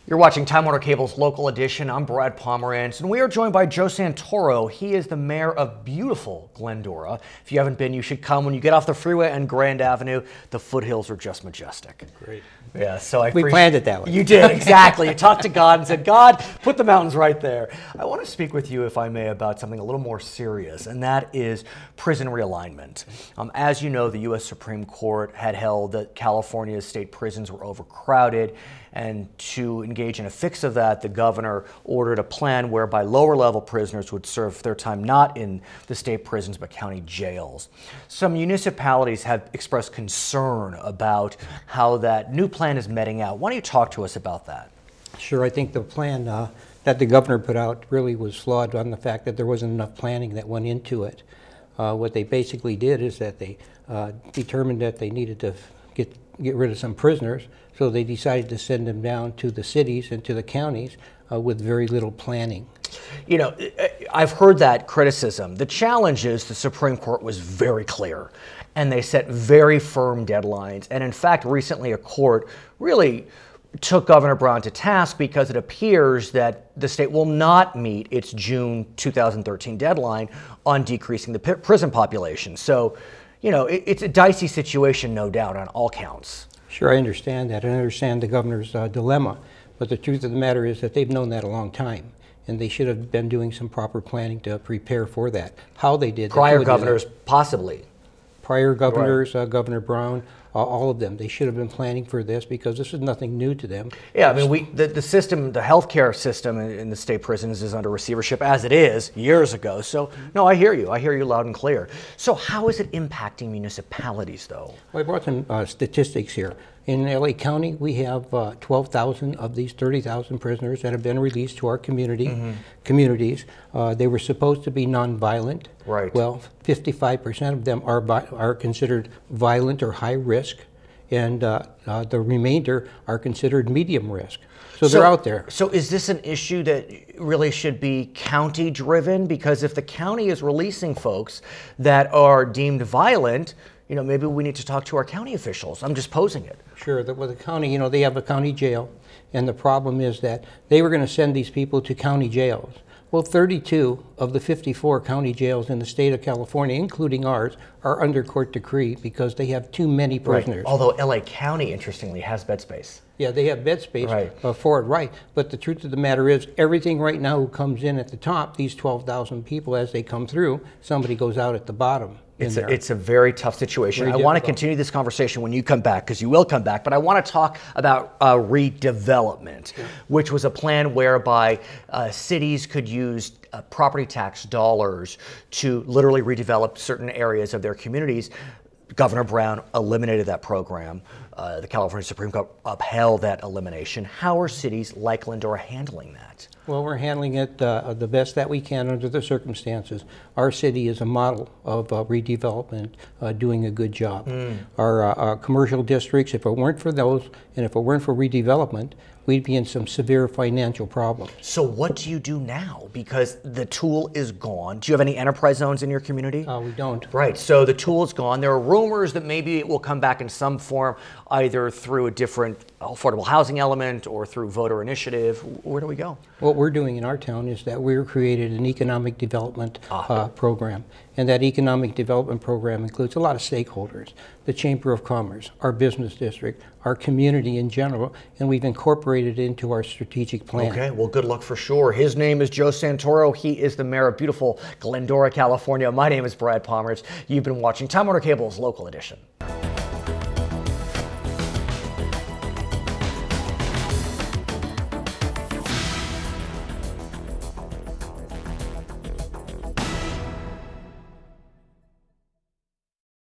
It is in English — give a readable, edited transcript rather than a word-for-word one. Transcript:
You're watching Time Warner Cable's Local Edition. I'm Brad Pomerance, and we are joined by Joe Santoro. He is the mayor of beautiful Glendora. If you haven't been, you should come. When you get off the freeway and Grand Avenue, the foothills are just majestic. Great. Yeah, so we planned it that way. You did, exactly. You talked to God and said, God, put the mountains right there. I want to speak with you, if I may, about something a little more serious, and that is prison realignment. As you know, the U.S. Supreme Court had held that California's state prisons were overcrowded, and to engage in a fix of that, the governor ordered a plan whereby lower-level prisoners would serve their time not in the state prisons but county jails. Some municipalities have expressed concern about how that new plan is meting out. Why don't you talk to us about that? Sure. I think the plan that the governor put out really was flawed on the fact that there wasn't enough planning that went into it. What they basically did is that they determined that they needed to get rid of some prisoners, so they decided to send them down to the cities and to the counties with very little planning. You know, I've heard that criticism. The challenge is the Supreme Court was very clear, and they set very firm deadlines. And in fact, recently a court really took Governor Brown to task because it appears that the state will not meet its June 2013 deadline on decreasing the prison population. So, you know, it's a dicey situation, no doubt, on all counts. Sure, I understand that. I understand the governor's dilemma. But the truth of the matter is that they've known that a long time, and they should have been doing some proper planning to prepare for that. How they did that. Prior governors, possibly. Prior governors, right. Governor Brown, all of them. They should have been planning for this because this is nothing new to them. Yeah, I mean, the system, the healthcare system in the state prisons is under receivership as it is years ago. So, no, I hear you. I hear you loud and clear. So how is it impacting municipalities, though? Well, I brought some statistics here. In LA County, we have 12,000 of these 30,000 prisoners that have been released to our communities. They were supposed to be nonviolent. Right. Well, 55% of them are considered violent or high risk, and the remainder are considered medium risk. So they're out there. So is this an issue that really should be county driven? Because if the county is releasing folks that are deemed violent, you know, maybe we need to talk to our county officials. I'm just posing it. Sure. With the county, you know, they have a county jail, and the problem is that they were going to send these people to county jails. Well, 32 of the 54 county jails in the state of California, including ours, are under court decree because they have too many prisoners. Right. Although LA County, interestingly, has bed space. Yeah, they have bed space for it, right. But the truth of the matter is, everything right now who comes in at the top, these 12,000 people, as they come through, somebody goes out at the bottom. It's a very tough situation. I want to continue this conversation when you come back, because you will come back, but I want to talk about redevelopment, which was a plan whereby cities could use property tax dollars to literally redevelop certain areas of their communities. Governor Brown eliminated that program. The California Supreme Court upheld that elimination. How are cities like Glendora handling that? Well, we're handling it the best that we can under the circumstances. Our city is a model of redevelopment, doing a good job. Our commercial districts, if it weren't for those, and if it weren't for redevelopment, we'd be in some severe financial problems. So what do you do now? Because the tool is gone. Do you have any enterprise zones in your community? We don't. Right, so the tool is gone. There are rumors that maybe it will come back in some form, either through a different affordable housing element or through voter initiative. Where do we go? What we're doing in our town is that we've created an economic development program. And that economic development program includes a lot of stakeholders, the Chamber of Commerce, our business district, our community in general, and we've incorporated it into our strategic plan. Okay, well, good luck for sure. His name is Joe Santoro. He is the mayor of beautiful Glendora, California. My name is Brad Pomerance. You've been watching Time Warner Cable's Local Edition.